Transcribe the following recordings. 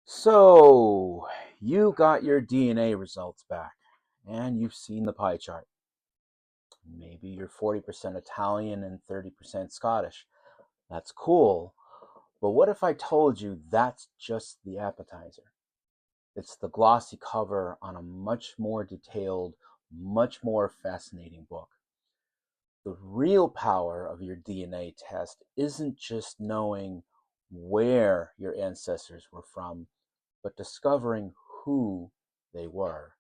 So, you got your DNA results back, and you've seen the pie chart. Maybe you're 40% Italian and 30% Scottish. That's cool. But what if I told you that's just the appetizer? It's the glossy cover on a much more detailed, much more fascinating book. The real power of your DNA test isn't just knowing where your ancestors were from, but discovering who they were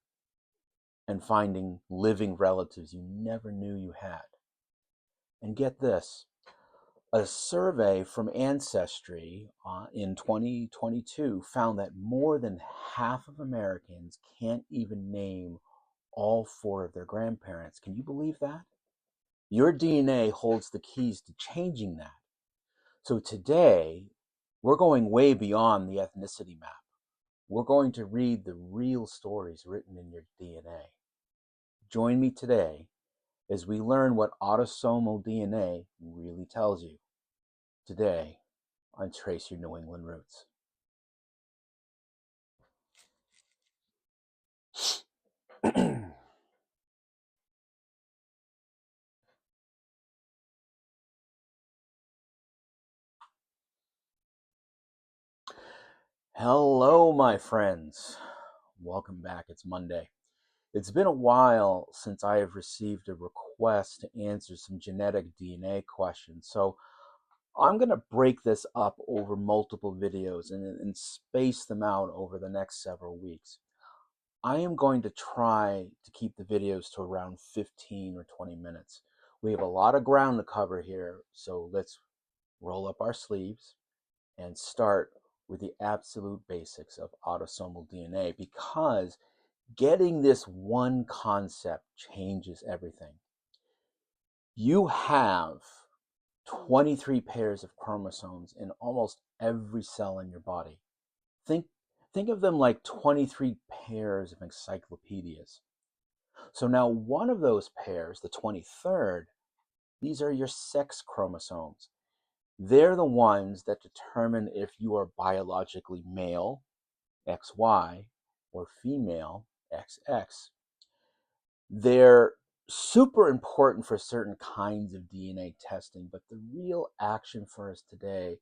and finding living relatives you never knew you had. And get this, a survey from Ancestry in 2022 found that more than half of Americans can't even name all four of their grandparents. Can you believe that? Your DNA holds the keys to changing that. So today, we're going way beyond the ethnicity map. We're going to read the real stories written in your DNA. Join me today as we learn what autosomal DNA really tells you. Today on Trace Your New England Roots. Hello, my friends. Welcome back. It's Monday. It's been a while since I have received a request to answer some genetic DNA questions, so I'm going to break this up over multiple videos and space them out over the next several weeks. I am going to try to keep the videos to around 15 or 20 minutes. We have a lot of ground to cover here, so let's roll up our sleeves and start with the absolute basics of autosomal DNA, because getting this one concept changes everything. You have 23 pairs of chromosomes in almost every cell in your body. Think of them like 23 pairs of encyclopedias. So now one of those pairs, the 23rd, these are your sex chromosomes. They're the ones that determine if you are biologically male, XY, or female, XX. They're super important for certain kinds of DNA testing, but the real action for us today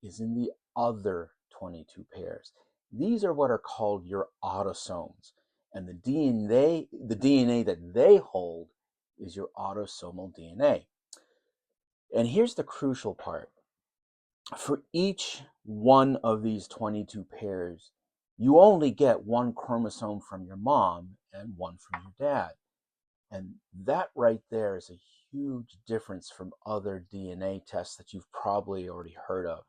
is in the other 22 pairs. These are what are called your autosomes, and the DNA that they hold is your autosomal DNA. And here's the crucial part. For each one of these 22 pairs, you only get one chromosome from your mom and one from your dad. And that right there is a huge difference from other DNA tests that you've probably already heard of.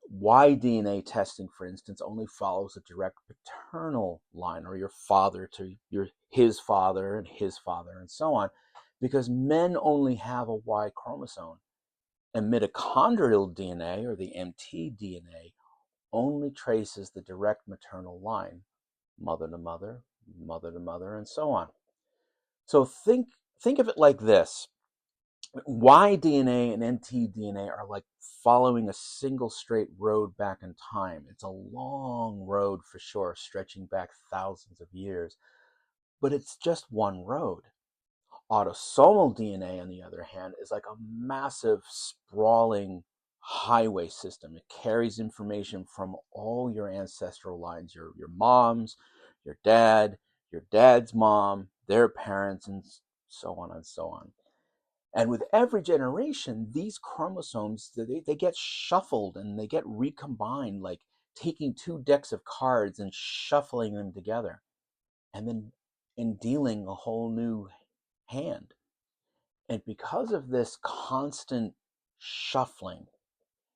Y-DNA testing, for instance, only follows a direct paternal line, or your father to his father and so on, because men only have a Y chromosome. And mitochondrial DNA, or the mtDNA, only traces the direct maternal line, mother to mother, mother to mother, and so on. So think of it like this. Y-DNA and mtDNA are like following a single straight road back in time. It's a long road for sure, stretching back thousands of years, but it's just one road. Autosomal DNA, on the other hand, is like a massive, sprawling highway system. It carries information from all your ancestral lines, your mom's, your dad's mom, their parents, and so on and so on. And with every generation, these chromosomes, they get shuffled and they get recombined, like taking two decks of cards and shuffling them together, and then in dealing a whole new hand. And because of this constant shuffling,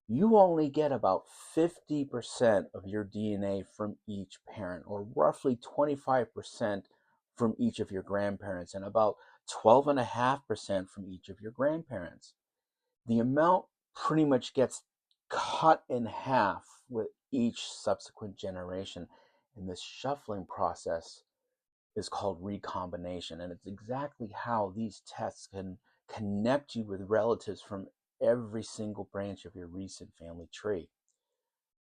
you only get about 50% of your DNA from each parent, or roughly 25% from each of your grandparents, and about 12.5% from each of your grandparents. The amount pretty much gets cut in half with each subsequent generation. And this shuffling process is called recombination. And it's exactly how these tests can connect you with relatives from every single branch of your recent family tree.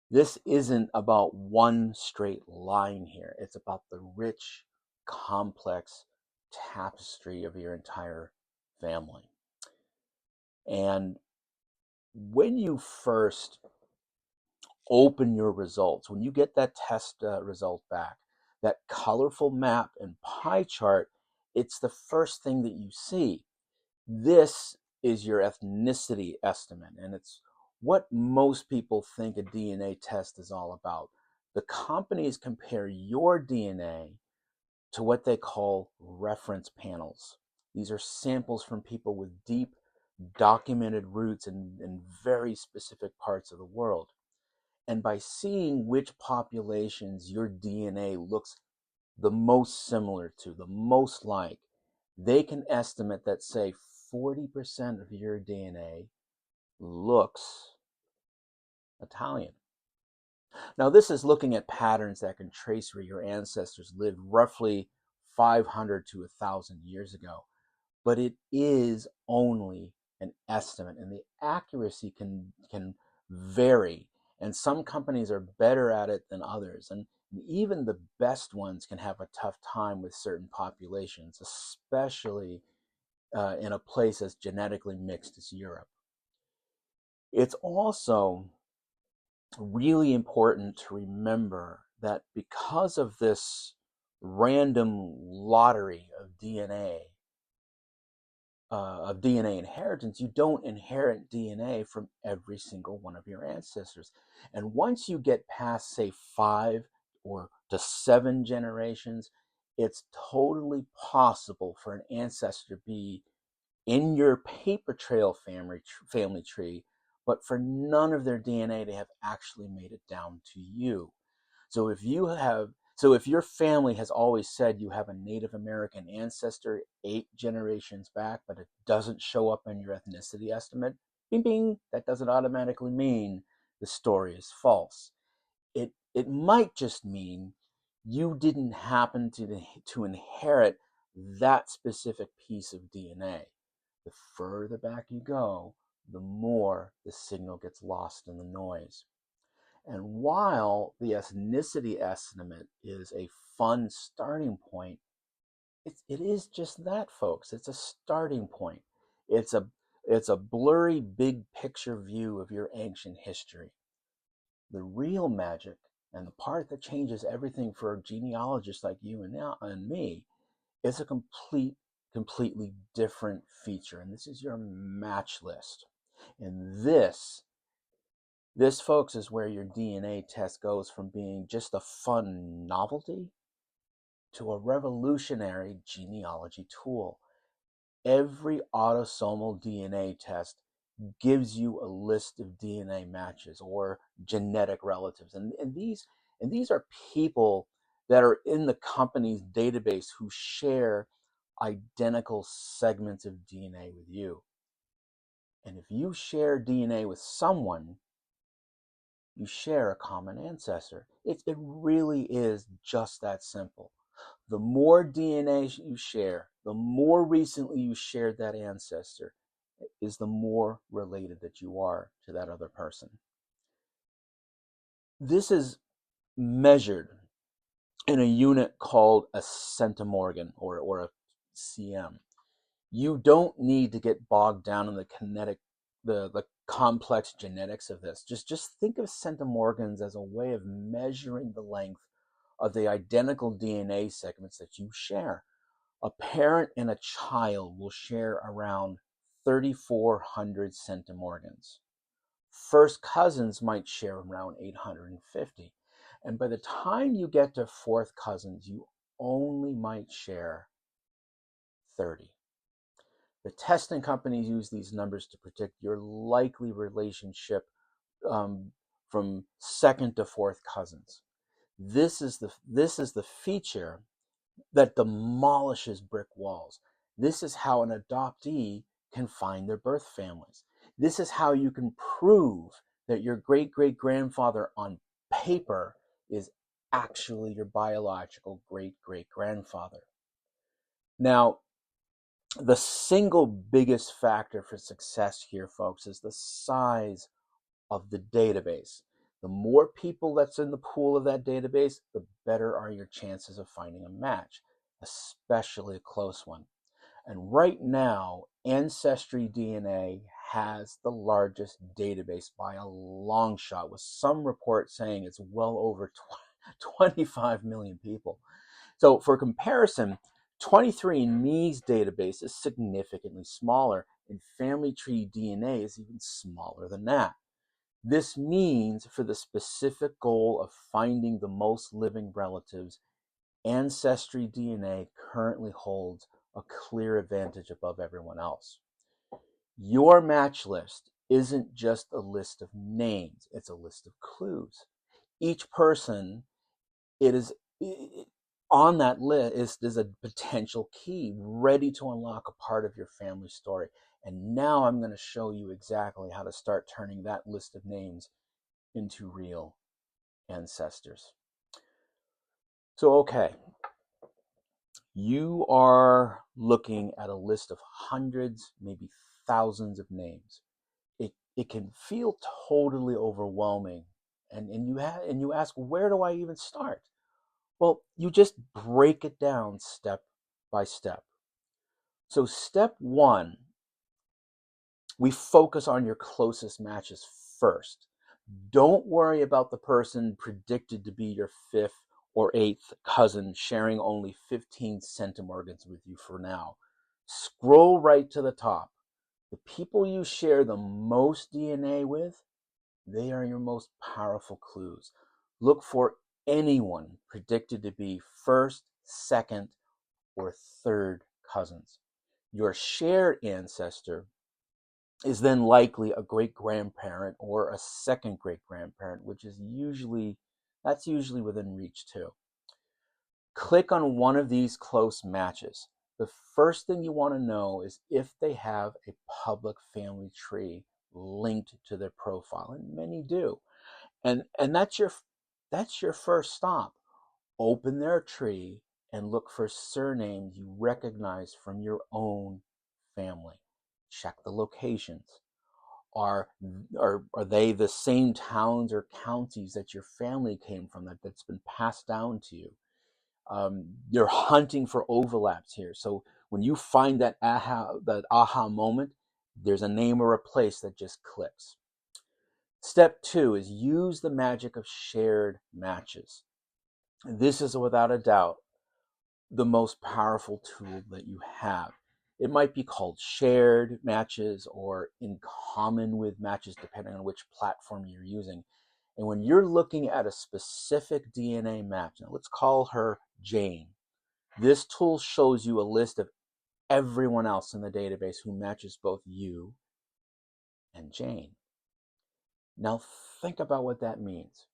This isn't about one straight line here. It's about the rich, complex tapestry of your entire family. And when you first open your results, when you get that test result back, that colorful map and pie chart, it's the first thing that you see. This is your ethnicity estimate, and it's what most people think a DNA test is all about. The companies compare your DNA to what they call reference panels. These are samples from people with deep, documented roots in very specific parts of the world. And by seeing which populations your DNA looks the most similar to, the most like, they can estimate that, say, 40% of your DNA looks Italian. Now, this is looking at patterns that can trace where your ancestors lived roughly 500 to 1,000 years ago. But it is only an estimate, and the accuracy can vary. And some companies are better at it than others. And even the best ones can have a tough time with certain populations, especially in a place as genetically mixed as Europe. It's also really important to remember that because of this random lottery of DNA inheritance, you don't inherit DNA from every single one of your ancestors. And once you get past, say, 5 or to 7 generations, it's totally possible for an ancestor to be in your paper trail family tree, but for none of their DNA to have actually made it down to you. So if your family has always said you have a Native American ancestor 8 generations back, but it doesn't show up in your ethnicity estimate, bing bing, that doesn't automatically mean the story is false. It might just mean you didn't happen to inherit that specific piece of DNA. The further back you go, the more the signal gets lost in the noise. And while the ethnicity estimate is a fun starting point, it is just that, folks. It's a starting point. It's a blurry big picture view of your ancient history. The real magic, and the part that changes everything for genealogists like you and me, is a completely different feature. And this is your match list. And this, folks, is where your DNA test goes from being just a fun novelty to a revolutionary genealogy tool. Every autosomal DNA test gives you a list of DNA matches or genetic relatives. And these are people that are in the company's database who share identical segments of DNA with you. And if you share DNA with someone, you share a common ancestor. It really is just that simple. The more DNA you share, the more recently you shared that ancestor, is the more related that you are to that other person. This is measured in a unit called a centimorgan or a cm. You don't need to get bogged down in the complex genetics of this. Just think of centimorgans as a way of measuring the length of the identical DNA segments that you share. A parent and a child will share around 3,400 centimorgans. First cousins might share around 850. And by the time you get to fourth cousins, you only might share 30. The testing companies use these numbers to predict your likely relationship from second to fourth cousins. This is the feature that demolishes brick walls. This is how an adoptee can find their birth families. This is how you can prove that your great-great-grandfather on paper is actually your biological great-great-grandfather. Now, the single biggest factor for success here, folks, is the size of the database. The more people that's in the pool of that database, the better are your chances of finding a match, especially a close one. And right now, Ancestry DNA has the largest database by a long shot, with some reports saying it's well over 25 million people. So for comparison, 23andMe's database is significantly smaller, and Family Tree DNA is even smaller than that. This means for the specific goal of finding the most living relatives, Ancestry DNA currently holds a clear advantage above everyone else. Your match list isn't just a list of names, it's a list of clues. Each person on that list is a potential key ready to unlock a part of your family story. And now I'm going to show you exactly how to start turning that list of names into real ancestors. So, okay, you are looking at a list of hundreds, maybe thousands of names. It can feel totally overwhelming, and you ask, where do I even start? Well, you just break it down step by step. So step one, we focus on your closest matches first. Don't worry about the person predicted to be your fifth or eighth cousin sharing only 15 centimorgans with you for now. Scroll right to the top. The people you share the most DNA with, they are your most powerful clues. Look for anyone predicted to be first, second, or third cousins. Your shared ancestor is then likely a great-grandparent or a second great-grandparent, which is usually within reach too. Click on one of these close matches. The first thing you want to know is if they have a public family tree linked to their profile, and many do. And that's your first stop. Open their tree and look for surnames you recognize from your own family. Check the locations. Are they the same towns or counties that your family came from, that's been passed down to you? You're hunting for overlaps here. So when you find that aha moment, there's a name or a place that just clicks. Step two is use the magic of shared matches. This is without a doubt the most powerful tool that you have. It might be called shared matches or in common with matches, depending on which platform you're using. And when you're looking at a specific DNA match, now let's call her Jane. This tool shows you a list of everyone else in the database who matches both you and Jane. Now think about what that means.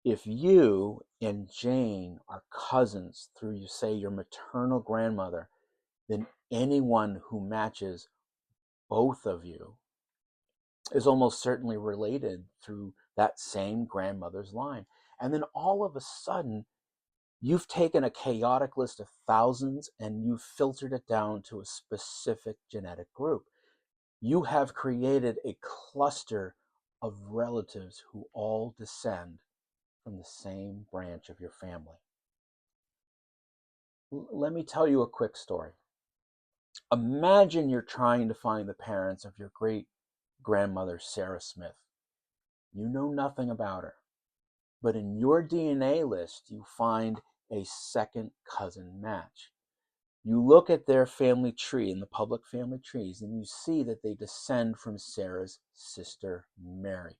If you and Jane are cousins through, say, your maternal grandmother, then anyone who matches both of you is almost certainly related through that same grandmother's line. And then all of a sudden, you've taken a chaotic list of thousands and you've filtered it down to a specific genetic group. You have created a cluster of relatives who all descend from the same branch of your family. Let me tell you a quick story. Imagine you're trying to find the parents of your great-grandmother, Sarah Smith. You know nothing about her, but in your DNA list, you find a second cousin match. You look at their family tree in the public family trees, and you see that they descend from Sarah's sister, Mary.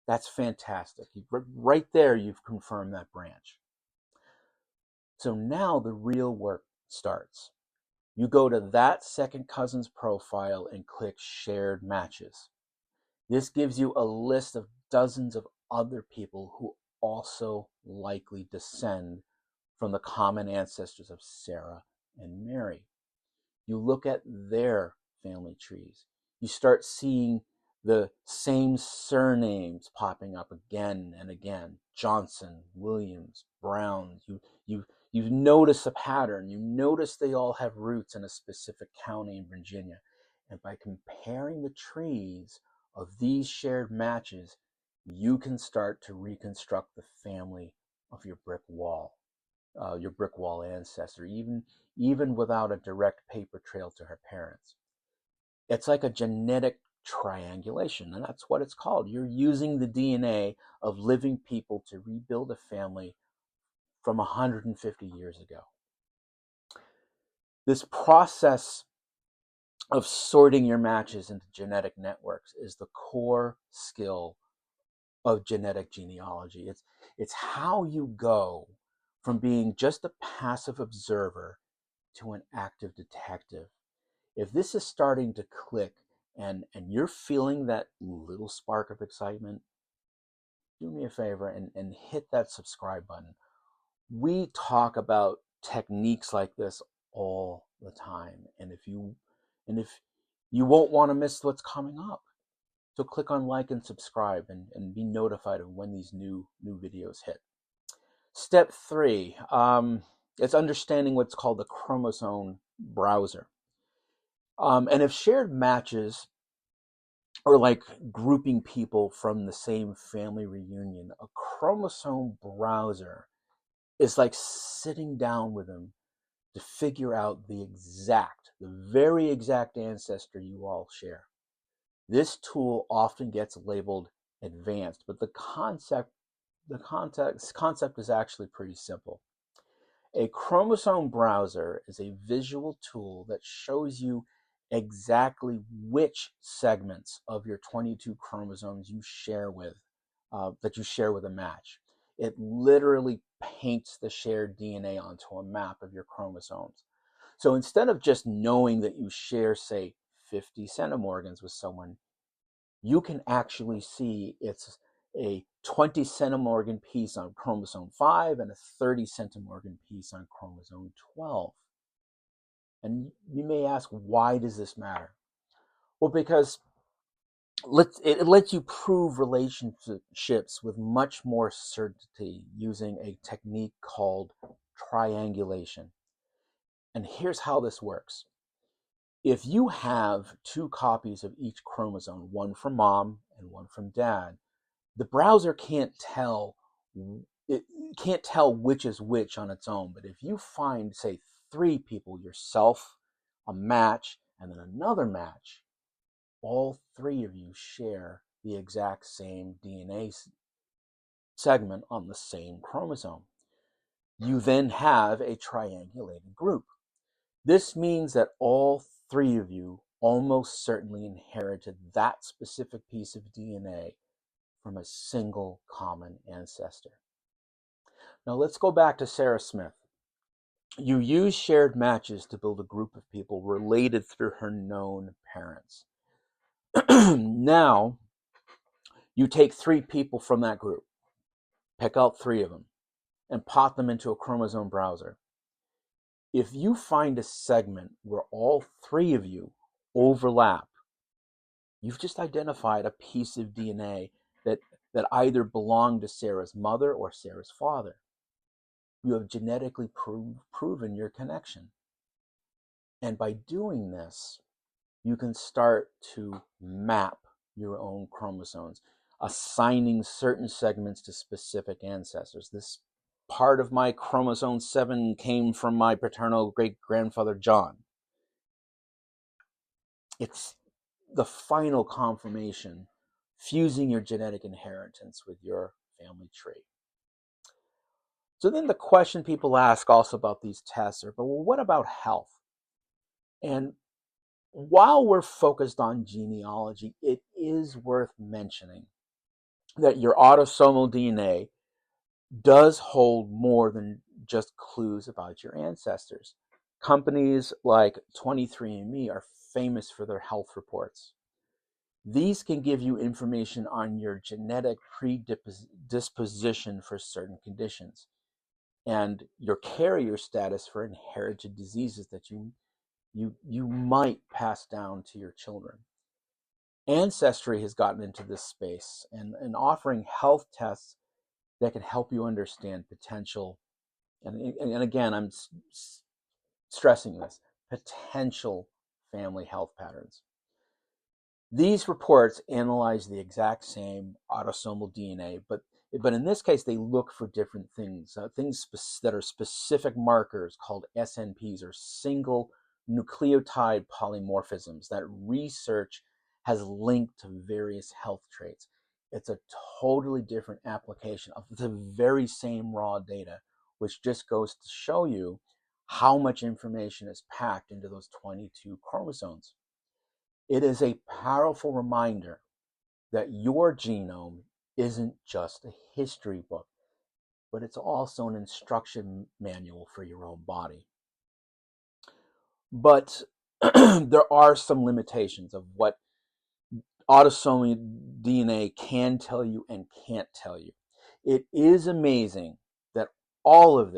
That's fantastic. Right there, you've confirmed that branch. So now the real work starts. You go to that second cousin's profile and click Shared Matches. This gives you a list of dozens of other people who also likely descend from the common ancestors of Sarah and Mary. You look at their family trees. You start seeing the same surnames popping up again and again. Johnson, Williams, Brown. You notice a pattern. You notice they all have roots in a specific county in Virginia. And by comparing the trees of these shared matches, you can start to reconstruct the family of your brick wall ancestor, even without a direct paper trail to her parents. It's like a genetic triangulation, and that's what it's called. You're using the DNA of living people to rebuild a family from 150 years ago. This process of sorting your matches into genetic networks is the core skill of genetic genealogy. It's how you go from being just a passive observer to an active detective. If this is starting to click and you're feeling that little spark of excitement, do me a favor and hit that subscribe button. We talk about techniques like this all the time. And if you won't want to miss what's coming up. So click on like and subscribe and be notified of when these new videos hit. Step 3, it's understanding what's called the chromosome browser. And if shared matches or like grouping people from the same family reunion, a chromosome browser is like sitting down with them to figure out the very exact ancestor you all share. This tool often gets labeled advanced, but the concept is actually pretty simple. A chromosome browser is a visual tool that shows you exactly which segments of your 22 chromosomes you share with a match. It literally paints the shared DNA onto a map of your chromosomes. So instead of just knowing that you share, say, 50 centimorgans with someone, you can actually see it's a 20 centimorgan piece on chromosome 5 and a 30 centimorgan piece on chromosome 12. And you may ask, why does this matter? Well, because it lets you prove relationships with much more certainty using a technique called triangulation. And here's how this works. If you have 2 copies of each chromosome, one from mom and one from dad, the browser can't tell which is which on its own. But if you find, say, 3 people, yourself, a match, and then another match, all 3 of you share the exact same DNA segment on the same chromosome. You then have a triangulated group. This means that all 3 of you almost certainly inherited that specific piece of DNA from a single common ancestor. Now let's go back to Sarah Smith. You use shared matches to build a group of people related through her known parents. Now, you take 3 people from that group, pick out 3 of them, and pop them into a chromosome browser. If you find a segment where all 3 of you overlap, you've just identified a piece of DNA that either belonged to Sarah's mother or Sarah's father. You have genetically proven your connection. And by doing this, you can start to map your own chromosomes, assigning certain segments to specific ancestors. This part of my chromosome 7 came from my paternal great-grandfather John. It's the final confirmation, fusing your genetic inheritance with your family tree. So then the question people ask also about these tests are, but well, what about health? And while we're focused on genealogy, it is worth mentioning that your autosomal DNA does hold more than just clues about your ancestors. Companies like 23andMe are famous for their health reports. These can give you information on your genetic predisposition for certain conditions and your carrier status for inherited diseases that you might pass down to your children. Ancestry has gotten into this space and offering health tests that can help you understand potential, and again, I'm stressing this, potential family health patterns. These reports analyze the exact same autosomal DNA, but in this case, they look for different things, that are specific markers called SNPs, or single nucleotide polymorphisms, that research has linked to various health traits. It's a totally different application of the very same raw data, which just goes to show you how much information is packed into those 22 chromosomes. It is a powerful reminder that your genome isn't just a history book, but it's also an instruction manual for your own body. But there are some limitations of what autosomal DNA can tell you and can't tell you. It is amazing that all of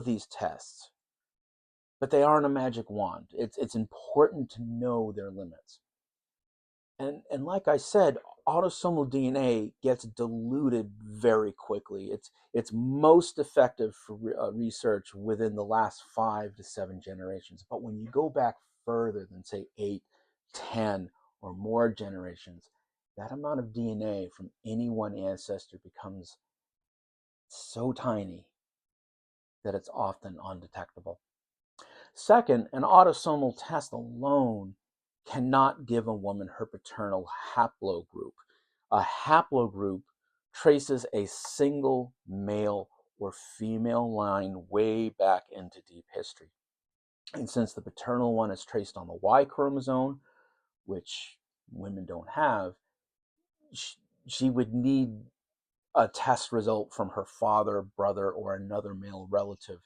these tests, but they aren't a magic wand. It's important to know their limits. And like I said, autosomal DNA gets diluted very quickly. It's most effective for research within the last 5 to 7 generations. But when you go back further than, say, 8, 10, or more generations, that amount of DNA from any one ancestor becomes so tiny that it's often undetectable. Second, an autosomal test alone cannot give a woman her paternal haplogroup. A haplogroup traces a single male or female line way back into deep history. And since the paternal one is traced on the Y chromosome, which women don't have, she would need a test result from her father, brother, or another male relative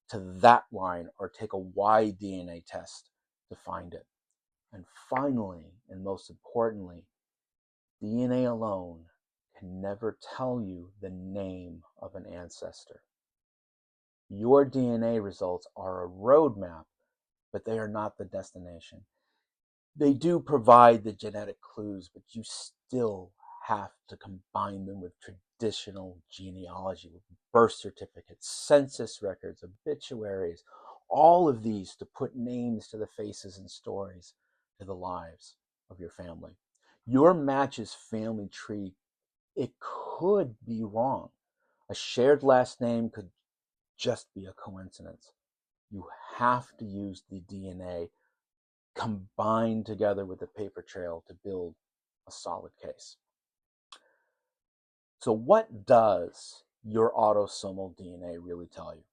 to that line, or take a Y DNA test to find it. And finally, and most importantly, DNA alone can never tell you the name of an ancestor. Your DNA results are a roadmap, but they are not the destination. They do provide the genetic clues, but you still have to combine them with traditional genealogy, with birth certificates, census records, obituaries, all of these to put names to the faces and stories to the lives of your family. Your match's family tree, it could be wrong. A shared last name could just be a coincidence. You have to use the DNA combined together with the paper trail to build a solid case. So what does your autosomal DNA really tell you?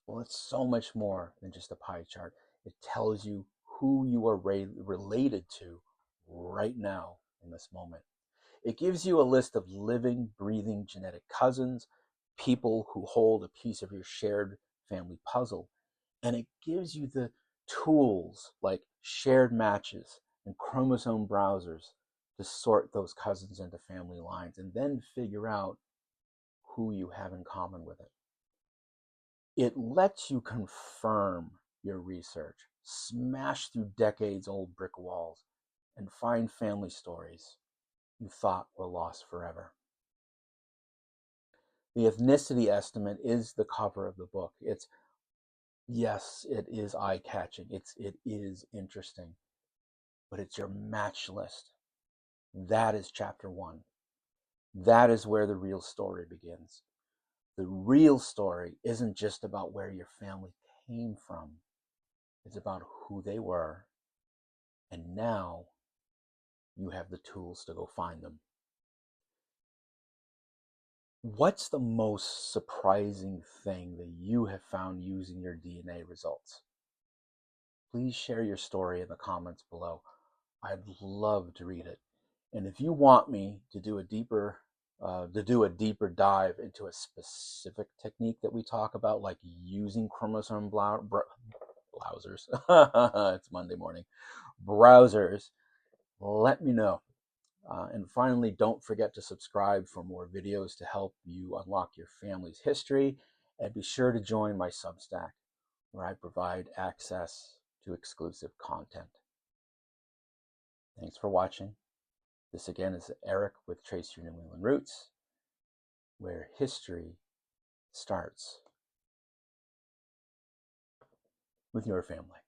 Well, it's so much more than just a pie chart. It tells you who you are related to right now in this moment. It gives you a list of living, breathing genetic cousins, people who hold a piece of your shared family puzzle. And it gives you the tools like shared matches and chromosome browsers to sort those cousins into family lines and then figure out who you have in common with it. It lets you confirm your research, smash through decades-old brick walls, and find family stories you thought were lost forever. The ethnicity estimate is the cover of the book. Yes, it is eye-catching. It is interesting, but it's your match list. That is chapter 1. That is where the real story begins. The real story isn't just about where your family came from. It's about who they were, and now you have the tools to go find them. What's the most surprising thing that you have found using your DNA results? Please share your story in the comments below. I'd love to read it. And if you want me to do a deeper dive into a specific technique that we talk about, like using chromosome browsers, it's Monday morning, browsers, let me know. And finally, don't forget to subscribe for more videos to help you unlock your family's history. And be sure to join my Substack, where I provide access to exclusive content. Thanks for watching. This again is Eric with Trace Your New England Roots, where history starts with your family.